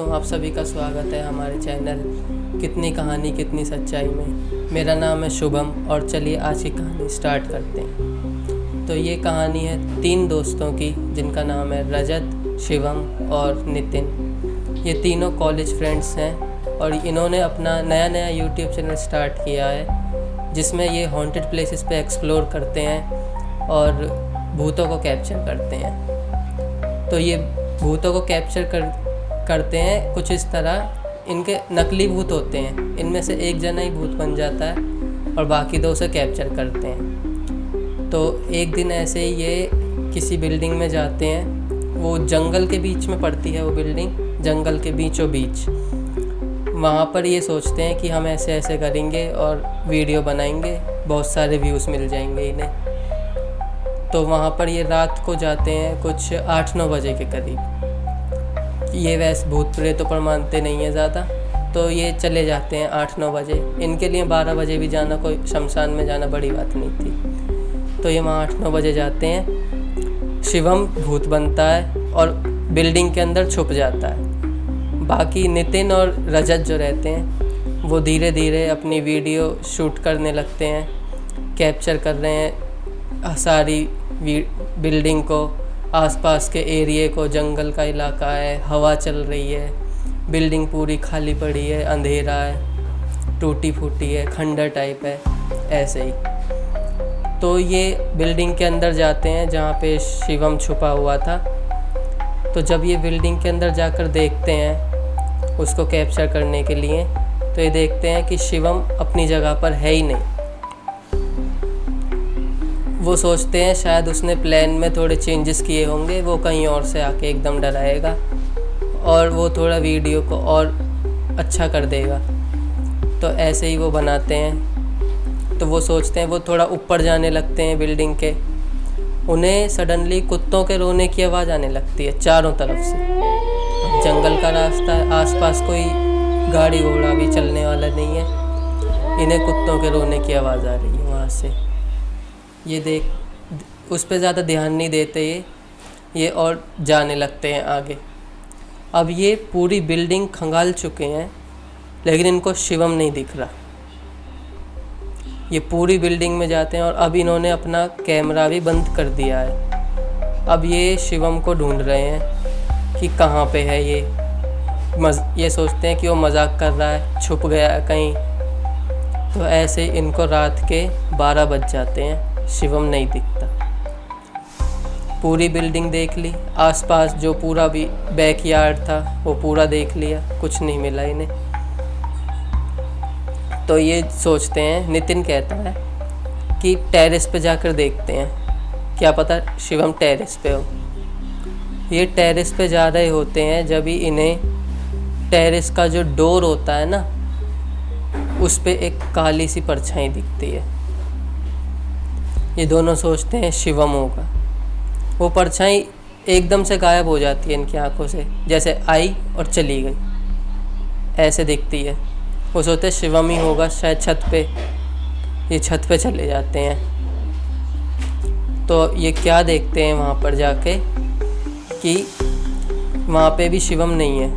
तो आप सभी का स्वागत है हमारे चैनल कितनी कहानी कितनी सच्चाई में। मेरा नाम है शुभम और चलिए आज की कहानी स्टार्ट करते हैं। तो ये कहानी है 3 दोस्तों की जिनका नाम है रजत, शिवम और नितिन। ये तीनों कॉलेज फ्रेंड्स हैं और इन्होंने अपना नया यूट्यूब चैनल स्टार्ट किया है जिसमें ये हॉन्टेड प्लेसेस पे एक्सप्लोर करते हैं और भूतों को कैप्चर करते हैं। तो ये भूतों को कैप्चर करते हैं कुछ इस तरह, इनके नकली भूत होते हैं, इनमें से एक जना ही भूत बन जाता है और बाकी 2 उसे कैप्चर करते हैं। तो एक दिन ऐसे ही ये किसी बिल्डिंग में जाते हैं, वो जंगल के बीच में पड़ती है वो बिल्डिंग, जंगल के बीचों बीच। वहाँ पर ये सोचते हैं कि हम ऐसे ऐसे करेंगे और वीडियो बनाएंगे, बहुत सारे व्यूज़ मिल जाएंगे इन्हें। तो वहाँ पर ये रात को जाते हैं कुछ 8-9 बजे के करीब। ये वैसे भूत प्रेतों पर मानते नहीं है ज़्यादा, तो ये चले जाते हैं 8-9 बजे। इनके लिए 12 बजे भी जाना, कोई शमशान में जाना बड़ी बात नहीं थी। तो ये वहाँ 8-9 बजे जाते हैं। शिवम भूत बनता है और बिल्डिंग के अंदर छुप जाता है। बाकी नितिन और रजत जो रहते हैं वो धीरे धीरे अपनी वीडियो शूट करने लगते हैं, कैप्चर कर रहे हैं सारी बिल्डिंग को, आसपास के एरिए को। जंगल का इलाका है, हवा चल रही है, बिल्डिंग पूरी खाली पड़ी है, अंधेरा है, टूटी फूटी है, खंडर टाइप है, ऐसे ही। तो ये बिल्डिंग के अंदर जाते हैं जहाँ पे शिवम छुपा हुआ था। तो जब ये बिल्डिंग के अंदर जाकर देखते हैं उसको कैप्चर करने के लिए, तो ये देखते हैं कि शिवम अपनी जगह पर है ही नहीं। वो सोचते हैं शायद उसने प्लान में थोड़े चेंजेस किए होंगे, वो कहीं और से आके एकदम डराएगा और वो थोड़ा वीडियो को और अच्छा कर देगा। तो ऐसे ही वो बनाते हैं। तो वो सोचते हैं, वो थोड़ा ऊपर जाने लगते हैं बिल्डिंग के। उन्हें सडनली कुत्तों के रोने की आवाज़ आने लगती है चारों तरफ से। जंगल का रास्ता है, आसपास कोई गाड़ी घोड़ा भी चलने वाला नहीं है, इन्हें कुत्तों के रोने की आवाज़ आ रही है वहाँ से। ये देख उस पर ज़्यादा ध्यान नहीं देते ये और जाने लगते हैं आगे। अब ये पूरी बिल्डिंग खंगाल चुके हैं लेकिन इनको शिवम नहीं दिख रहा। ये पूरी बिल्डिंग में जाते हैं और अब इन्होंने अपना कैमरा भी बंद कर दिया है। अब ये शिवम को ढूंढ रहे हैं कि कहाँ पे है ये। ये सोचते हैं कि वो मजाक कर रहा है, छुप गया है कहीं। तो ऐसे इनको रात के 12 बज जाते हैं, शिवम नहीं दिखता। पूरी बिल्डिंग देख ली, आसपास जो पूरा भी बैकयार्ड था वो पूरा देख लिया, कुछ नहीं मिला इन्हें। तो ये सोचते हैं, नितिन कहता है कि टेरेस पे जाकर देखते हैं, क्या पता शिवम टेरेस पे हो। ये टेरेस पे जा रहे होते हैं जब ही इन्हें टेरेस का जो डोर होता है ना, उस पे एक काली सी परछाई दिखती है। ये दोनों सोचते हैं शिवम होगा। वो परछाई एकदम से गायब हो जाती है इनकी आंखों से, जैसे आई और चली गई, ऐसे दिखती है। वो सोचते हैं शिवम ही होगा शायद छत पे। ये छत पे चले जाते हैं। तो ये क्या देखते हैं वहाँ पर जाके कि वहाँ पे भी शिवम नहीं है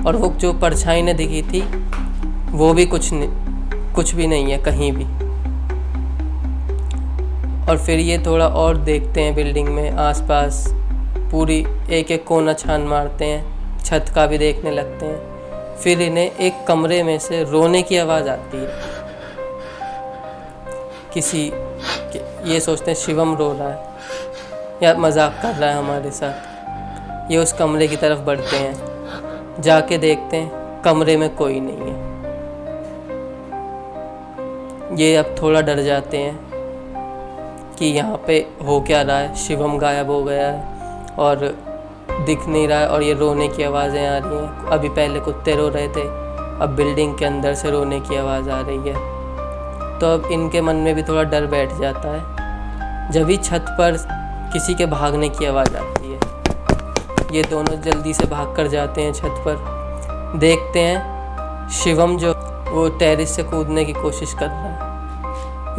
और वो जो परछाई ने दिखी थी वो भी कुछ भी नहीं है कहीं भी। और फिर ये थोड़ा और देखते हैं बिल्डिंग में, आसपास पूरी एक एक कोना छान मारते हैं, छत का भी देखने लगते हैं। फिर इन्हें एक कमरे में से रोने की आवाज़ आती है ये सोचते हैं शिवम रो रहा है या मजाक कर रहा है हमारे साथ। ये उस कमरे की तरफ बढ़ते हैं, जाके देखते हैं कमरे में कोई नहीं है। ये अब थोड़ा डर जाते हैं कि यहाँ पे हो क्या रहा है, शिवम गायब हो गया है और दिख नहीं रहा है और ये रोने की आवाज़ें आ रही हैं। अभी पहले कुत्ते रो रहे थे, अब बिल्डिंग के अंदर से रोने की आवाज़ आ रही है। तो अब इनके मन में भी थोड़ा डर बैठ जाता है। जब ही छत पर किसी के भागने की आवाज़ आती है, ये दोनों जल्दी से भाग कर जाते हैं छत पर। देखते हैं शिवम जो वो टेरेस से कूदने की कोशिश कर रहा है।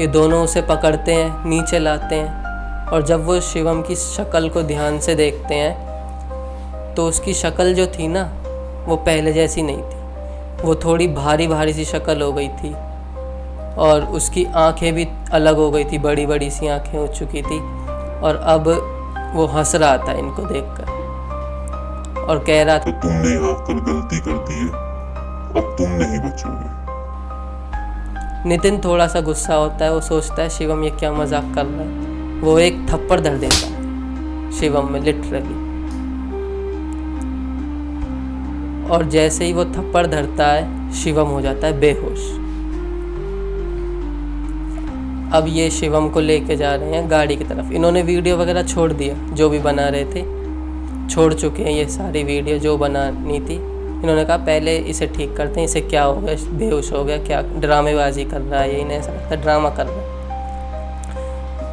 ये दोनों उसे पकड़ते हैं, नीचे लाते हैं और जब वो शिवम की शक्ल को ध्यान से देखते हैं तो उसकी शक्ल जो थी ना वो पहले जैसी नहीं थी। वो थोड़ी भारी भारी सी शक्ल हो गई थी और उसकी आंखें भी अलग हो गई थी, बड़ी बड़ी सी आंखें हो चुकी थी। और अब वो हंस रहा था इनको देखकर और कह रहा था, तुमने यहाँ कर गलती कर दी है, अब तुम नहीं बचोगे। नितिन थोड़ा सा गुस्सा होता है। वो सोचता है शिवम ये क्या मजाक कर रहा है। वो एक थप्पड़ धर देता है शिवम में, लिटरली। और जैसे ही वो थप्पड़ धरता है शिवम हो जाता है बेहोश। अब ये शिवम को लेके जा रहे हैं गाड़ी की तरफ। इन्होंने वीडियो वगैरह छोड़ दिया, जो भी बना रहे थे छोड़ चुके हैं ये सारी वीडियो जो बनानी थी। इन्होंने कहा पहले इसे ठीक करते हैं, इसे क्या हो गया, बेहोश हो गया, क्या ड्रामेबाजी कर रहा है, ये इन्हें ऐसा लगता है ड्रामा कर रहा है।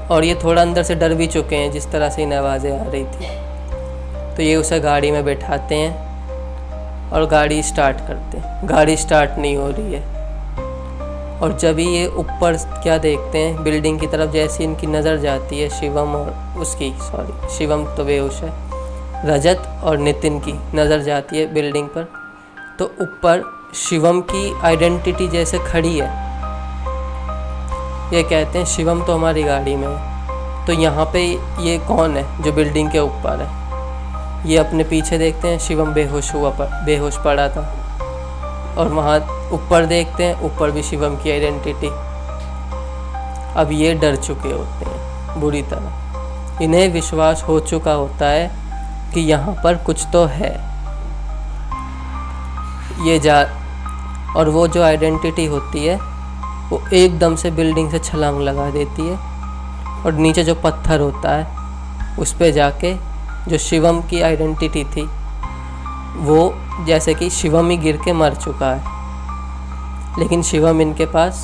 और ये थोड़ा अंदर से डर भी चुके हैं जिस तरह से इन्हें आवाज़ें आ रही थी। तो ये उसे गाड़ी में बैठाते हैं और गाड़ी स्टार्ट करते हैं। गाड़ी स्टार्ट नहीं हो रही है। और जब ही ये ऊपर क्या देखते हैं, बिल्डिंग की तरफ जैसे इनकी नज़र जाती है, शिवम और उसकी शिवम तो बेहोश है, रजत और नितिन की नज़र जाती है बिल्डिंग पर, तो ऊपर शिवम की आइडेंटिटी जैसे खड़ी है। ये कहते हैं शिवम तो हमारी गाड़ी में है, तो यहाँ पे ये कौन है जो बिल्डिंग के ऊपर है। ये अपने पीछे देखते हैं, शिवम बेहोश पड़ा था। और वहाँ ऊपर देखते हैं, ऊपर भी शिवम की आइडेंटिटी। अब ये डर चुके होते हैं बुरी तरह। इन्हें विश्वास हो चुका होता है कि यहाँ पर कुछ तो है। और वो जो आइडेंटिटी होती है वो एकदम से बिल्डिंग से छलांग लगा देती है और नीचे जो पत्थर होता है उस पे जाके जो शिवम की आइडेंटिटी थी वो जैसे कि शिवम ही गिर के मर चुका है, लेकिन शिवम इनके पास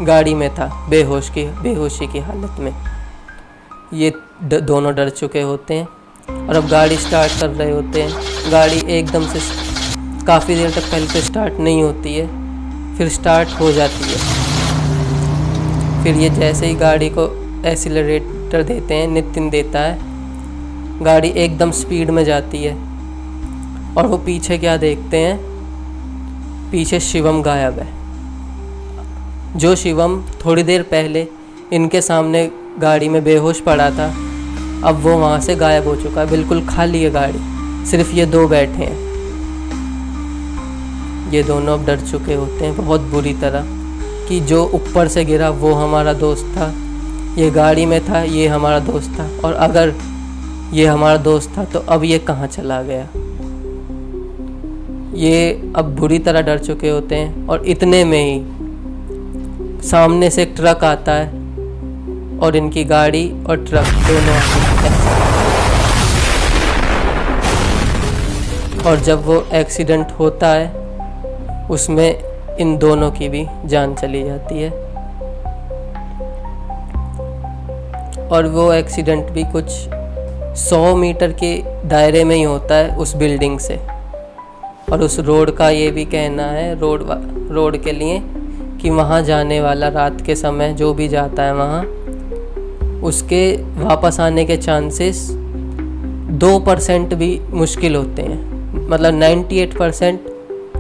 गाड़ी में था बेहोशी की हालत में। ये दोनों डर चुके होते हैं और अब गाड़ी स्टार्ट कर रहे होते हैं। गाड़ी एकदम से काफ़ी देर तक पहले तो स्टार्ट नहीं होती है, फिर स्टार्ट हो जाती है। फिर ये जैसे ही गाड़ी को एक्सीलरेटर देते हैं, नितिन देता है, गाड़ी एकदम स्पीड में जाती है। और वो पीछे क्या देखते हैं, पीछे शिवम गायब है। जो शिवम थोड़ी देर पहले इनके सामने गाड़ी में बेहोश पड़ा था, अब वो वहाँ से गायब हो चुका है। बिल्कुल खाली है गाड़ी, सिर्फ ये दो बैठे हैं। ये दोनों अब डर चुके होते हैं बहुत बुरी तरह कि जो ऊपर से गिरा वो हमारा दोस्त था, ये गाड़ी में था, ये हमारा दोस्त था, और अगर ये हमारा दोस्त था तो अब ये कहाँ चला गया। ये अब बुरी तरह डर चुके होते हैं। और इतने में ही सामने से एक ट्रक आता है और इनकी गाड़ी और ट्रक दोनों और जब वो एक्सीडेंट होता है उसमें इन दोनों की भी जान चली जाती है। और वो एक्सीडेंट भी कुछ 100 मीटर के दायरे में ही होता है उस बिल्डिंग से। और उस रोड का ये भी कहना है, रोड के लिए, कि वहाँ जाने वाला रात के समय जो भी जाता है वहाँ, उसके वापस आने के चांसेस 2% भी मुश्किल होते हैं। मतलब 98%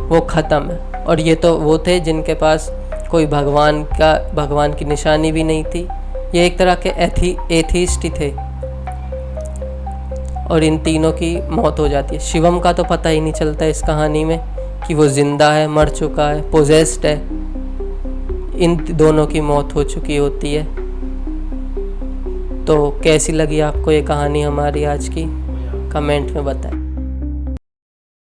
वो ख़त्म है। और ये तो वो थे जिनके पास कोई भगवान की निशानी भी नहीं थी। ये एक तरह के एथीस्ट ही थे। और इन तीनों की मौत हो जाती है। शिवम का तो पता ही नहीं चलता इस कहानी में कि वो ज़िंदा है, मर चुका है, पोजेस्ड है। इन दोनों की मौत हो चुकी होती है। तो कैसी लगी आपको ये कहानी हमारी आज की, कमेंट में बताएं।